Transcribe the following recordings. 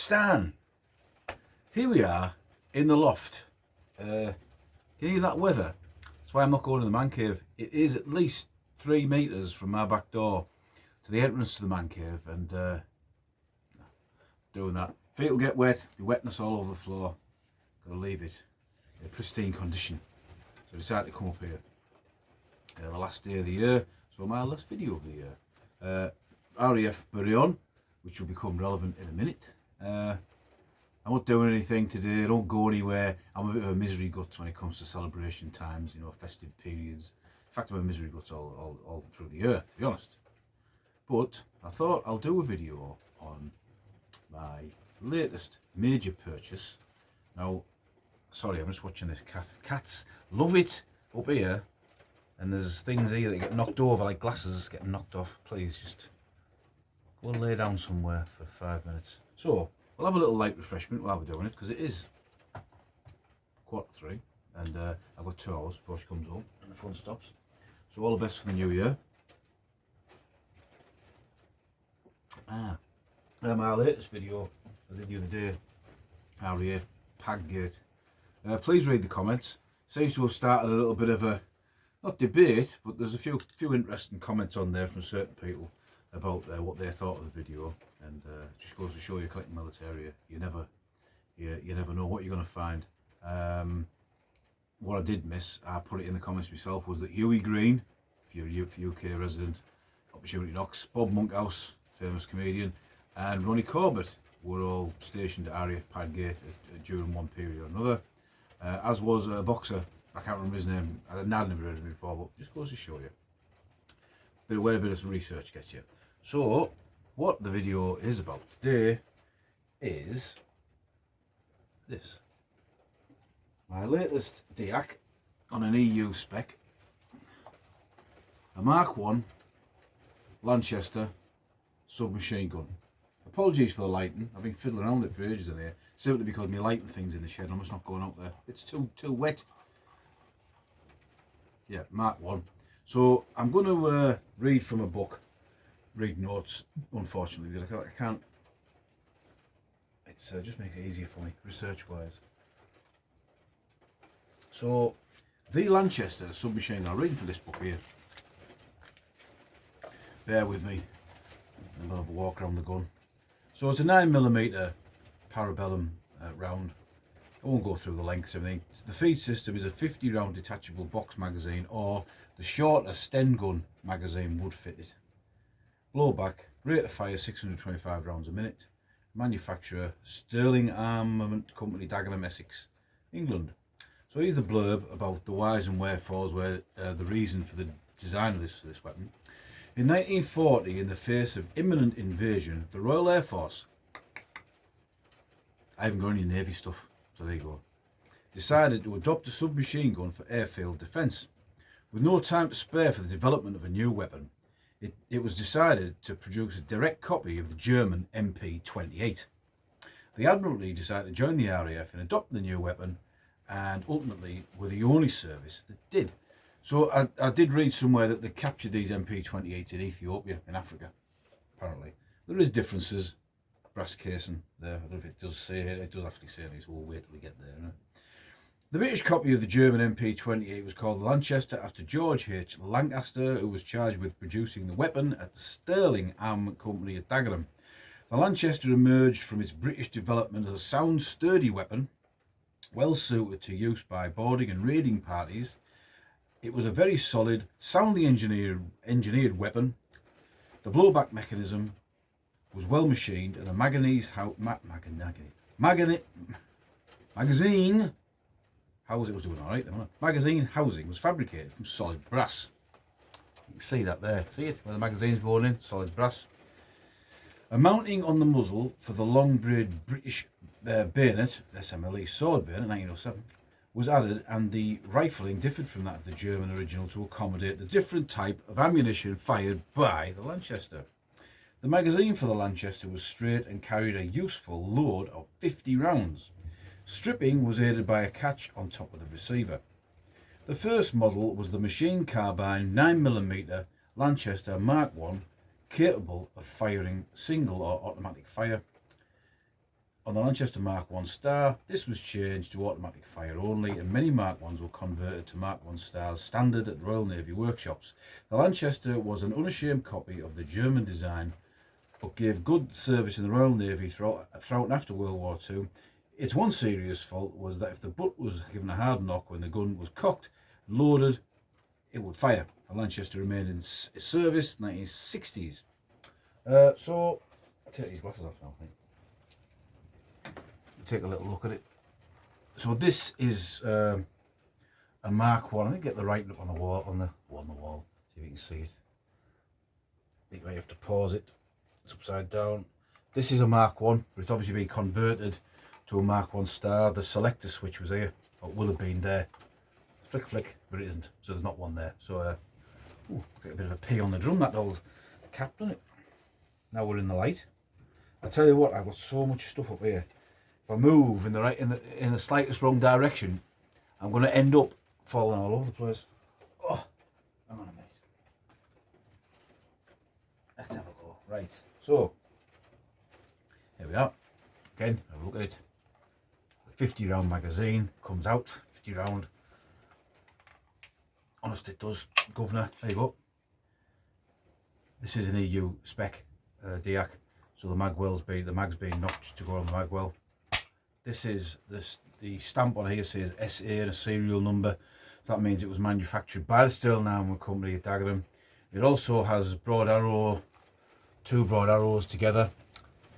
Stan, here we are in the loft. Can you hear that weather? That's why I'm not going to the man cave. It is at least 3 metres from my back door to the entrance to the man cave, and doing that. Feet will get wet, be wetness all over the floor. Gotta leave it in pristine condition. So I decided to come up here. The last day of the year, so my last video of the year. RAF Burion, which will become relevant in a minute. I'm not doing anything today, I don't go anywhere. I'm a bit of a misery guts when it comes to celebration times, you know, festive periods. In fact, I'm a misery guts all through the year, to be honest. But I thought I'll do a video on my latest major purchase. Now, sorry, I'm just watching this cat. Cats love it up here, and there's things here that get knocked over, like glasses getting knocked off. Please just go and lay down somewhere for 5 minutes. So we'll have a little light refreshment while we're doing it, because it is 3:15, and I've got 2 hours before she comes home and the fun stops. So all the best for the new year. My latest video I did the other day, RAF Padgate. Please read the comments. Seems to have started a little bit of a, not debate, but there's a few interesting comments on there from certain people about what they thought of the video, and just goes to show you, collecting military, you never know what you're going to find. What I did miss, I put it in the comments myself, was that Huey Green, if you're a UK resident, Opportunity Knocks, Bob Monkhouse, famous comedian, and Ronnie Corbett were all stationed at RAF Padgate during one period or another, as was a boxer. I can't remember his name. I'd never heard of him before, but just goes to show you. Bit of where a bit of some research gets you. So, what the video is about today is this. My latest Deac on an EU spec. A Mark 1 Lanchester submachine gun. Apologies for the lighting. I've been fiddling around with it for ages in here, simply because my lighting thing's in the shed. I'm just not going out there. It's too wet. Yeah, Mark 1. So I'm going to read from a book, read notes, unfortunately, because I can't. It just makes it easier for me, research-wise. So, the Lanchester submachine gun. I'm reading for this book here. Bear with me. I'll have a walk around the gun. So it's a 9mm parabellum round. I won't go through the lengths of everything. The feed system is a 50-round detachable box magazine, or the shorter Sten gun magazine would fit it. Blowback, rate of fire 625 rounds a minute. Manufacturer, Sterling Armament Company, Dagenham, Essex, England. So here's the blurb about the whys and wherefores, where the reason for the design of this weapon. In 1940, in the face of imminent invasion, the Royal Air Force, I haven't got any Navy stuff, so there you go, decided to adopt a submachine gun for airfield defence. With no time to spare for the development of a new weapon, it was decided to produce a direct copy of the German MP-28. The Admiralty decided to join the RAF in adopting the new weapon, and ultimately were the only service that did. So I did read somewhere that they captured these MP-28s in Ethiopia, in Africa, apparently. There is differences, brass casing there. I don't know if it does say it. It does actually say it, so we'll wait till we get there. Right? The British copy of the German MP-28 was called the Lanchester, after George H. Lanchester, who was charged with producing the weapon at the Sterling Armament Company at Dagenham. The Lanchester emerged from its British development as a sound, sturdy weapon, well suited to use by boarding and raiding parties. It was a very solid, soundly engineered weapon. The blowback mechanism was well machined, and the magazine housing was fabricated from solid brass. You can see that there. See it? Where the magazine's going in, solid brass. A mounting on the muzzle for the long braid British bayonet, SMLE sword bayonet, 1907, was added, and the rifling differed from that of the German original to accommodate the different type of ammunition fired by the Lanchester. The magazine for the Lanchester was straight and carried a useful load of 50 rounds. Stripping was aided by a catch on top of the receiver. The first model was the machine carbine 9mm Lanchester Mark 1, capable of firing single or automatic fire. On the Lanchester Mark 1 Star, this was changed to automatic fire only, and many Mark 1s were converted to Mark 1 Stars standard at Royal Navy workshops. The Lanchester was an unashamed copy of the German design, but gave good service in the Royal Navy throughout and after World War II. Its one serious fault was that if the butt was given a hard knock when the gun was cocked, loaded, it would fire. The Lanchester remained in service 1960s. So, I'll take these glasses off now, I think. Take a little look at it. So this is a Mark 1. I think get the writing up on the wall, see if you can see it. I think you might have to pause it. It's upside down. This is a Mark 1, but it's obviously been converted to a Mark 1 Star. The selector switch was here, or will have been there. Flick, but it isn't, so there's not one there. So, get a bit of a pee on the drum, that old cap, doesn't it? Now we're in the light. I tell you what, I've got so much stuff up here. If I move in the slightest wrong direction, I'm going to end up falling all over the place. Oh, hang on a minute. Let's have a go. Right, so here we are. Again, have a look at it. The 50 round magazine comes out. 50 round. Honest, it does, governor. There you go. This is an EU spec Diac, so the mag's been notched to go on the magwell. This is the stamp on here says SA and a serial number, so that means it was manufactured by the Sterling Armour Company at Dagenham. It also has broad arrow, two broad arrows together.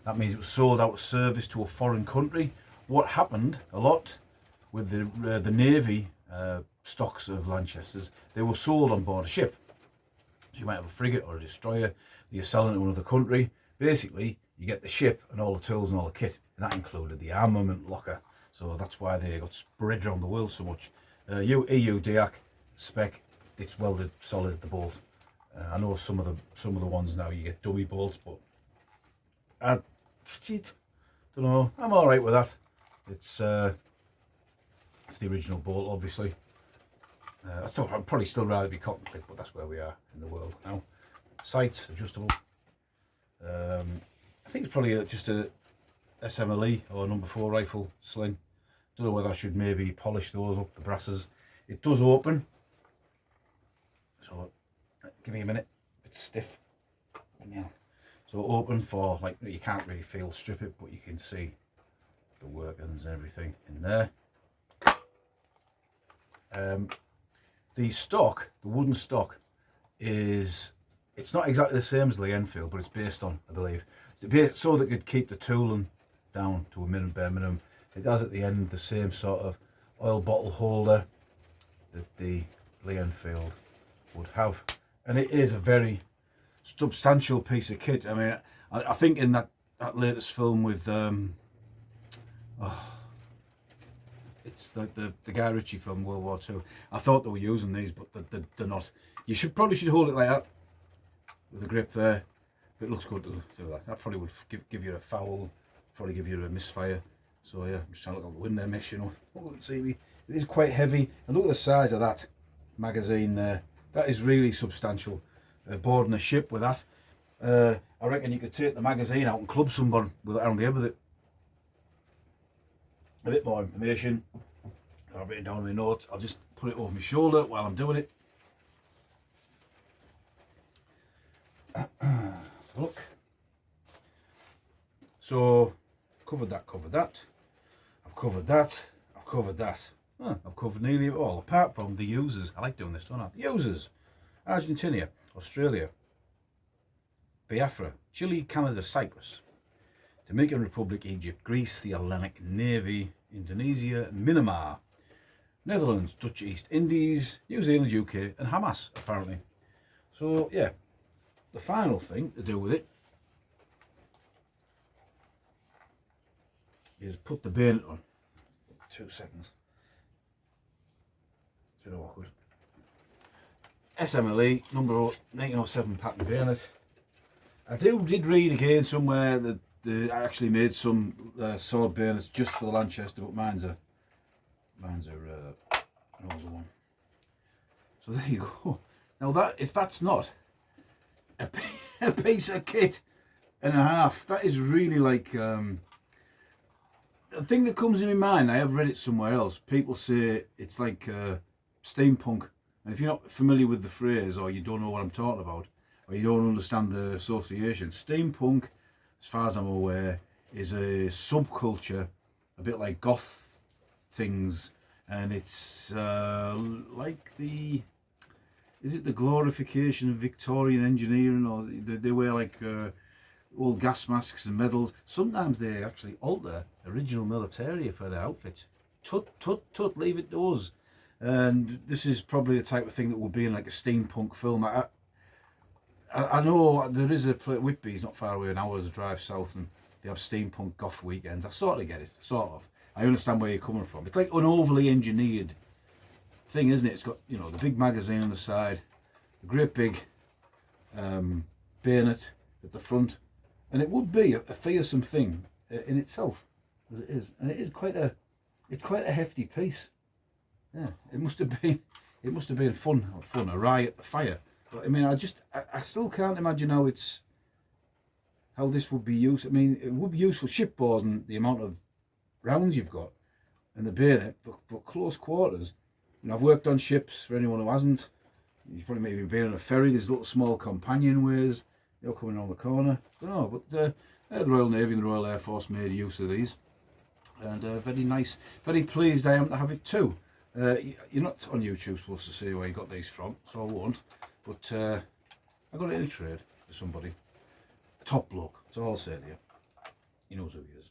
That means it was sold out of service to a foreign country. What happened a lot with the Navy stocks of Lanchesters, they were sold on board a ship. So you might have a frigate or a destroyer that you're selling to another country. Basically, you get the ship and all the tools and all the kit, and that included the armament locker. So that's why they got spread around the world so much. EU Diac spec, it's welded solid at the bolt. I know some of the ones now you get dummy bolts, but I don't know. I'm all right with that. It's the original bolt, obviously. I'd probably still rather be cotton click, but that's where we are in the world now. Sights adjustable. I think it's probably just a SMLE or a number 4 rifle sling. Don't know whether I should maybe polish those up, the brasses. It does open, so give me a minute. It's stiff. Yeah. So open for, like, you can't really feel strip it, but you can see the workings and everything in there. The stock, the wooden stock, it's not exactly the same as the Enfield, but it's based on, I believe, so that it could keep the tooling down to a bare minimum. It has at the end the same sort of oil bottle holder that the Enfield would have, and it is a very substantial piece of kit. I mean, I think in that latest film with it's like the Guy Ritchie film, World War II. I thought they were using these, but they're not. You probably should hold it like that with a grip there. It looks good to do that. That probably would give you a foul, probably give you a misfire. So yeah, I'm just trying to look out the window, make sure you can see me. It is quite heavy, and look at the size of that magazine there. That is really substantial. Boarding a ship with that. I reckon you could take the magazine out and club someone with it around the end with it. A bit more information. I've written down in my notes. I'll just put it over my shoulder while I'm doing it. So look. So covered that. I've covered that. I've covered nearly it all, apart from the users. I like doing this, don't I? The users. Argentina, Australia, Biafra, Chile, Canada, Cyprus, Dominican Republic, Egypt, Greece, the Atlantic Navy, Indonesia, Myanmar, Netherlands, Dutch East Indies, New Zealand, UK, and Hamas, apparently. So, yeah, the final thing to do with it is put the bayonet on. 2 seconds. It's a bit awkward. SMLE, number 1907 pattern bayonet. I did read again somewhere that they actually made some sword bayonets just for the Lanchester, but mine's an older one. So there you go. Now if that's not a piece of kit and a half, that is really like the thing that comes in my mind, I have read it somewhere else. People say it's like steampunk, and if you're not familiar with the phrase, or you don't know what I'm talking about, or you don't understand the association, steampunk, as far as I'm aware, is a subculture, a bit like goth things, and it's like the, is it the glorification of Victorian engineering, or they wear like old gas masks and medals. Sometimes they actually alter original military for their outfits. Tut, tut, tut, leave it to us. And this is probably the type of thing that would be in like a steampunk film. I know there is a place, Whitby's not far away, an hour's drive south, and they have steampunk goth weekends. I sort of get it, sort of. I understand where you're coming from. It's like an overly engineered thing, isn't it? It's got, you know, the big magazine on the side, a great big bayonet at the front, and it would be a fearsome thing in itself, as it is, and it's quite a hefty piece. Yeah, it must have been fun, a riot, a fire. But I mean, I still can't imagine how this would be used. I mean, it would be used for shipboarding, the amount of rounds you've got, and the bayonet for close quarters. You know, I've worked on ships. For anyone who hasn't, you've probably maybe been on a ferry. There's little small companionways, you know, coming around the corner. I don't know, but the Royal Navy and the Royal Air Force made use of these, and very nice. Very pleased I am to have it too. You're not on YouTube supposed to say where you got these from, so I won't. But I got it in a trade for somebody. A top bloke, that's all I'll say to you. He knows who he is.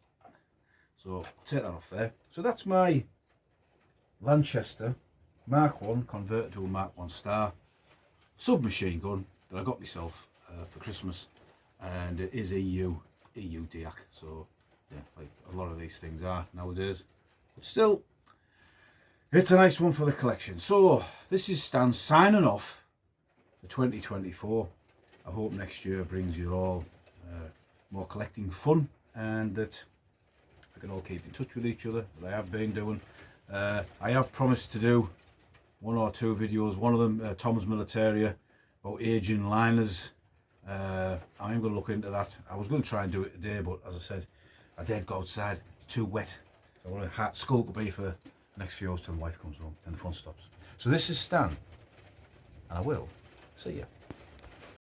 So I'll take that off there. So that's my Lanchester Mark 1 converted to a Mark 1 Star submachine gun that I got myself for Christmas, and it is EU Diac. So yeah, like a lot of these things are nowadays, but still, it's a nice one for the collection. So this is Stan signing off for 2024. I hope next year brings you all more collecting fun, and that we can all keep in touch with each other, that I have been doing. I have promised to do 1 or 2 videos, one of them Tom's Militaria, about aging liners. I am going to look into that. I was going to try and do it today, but as I said, I daren't go outside, it's too wet. So I'm going to skulk away for the next few hours till the wife comes home and the fun stops. So this is Stan, and I will see you.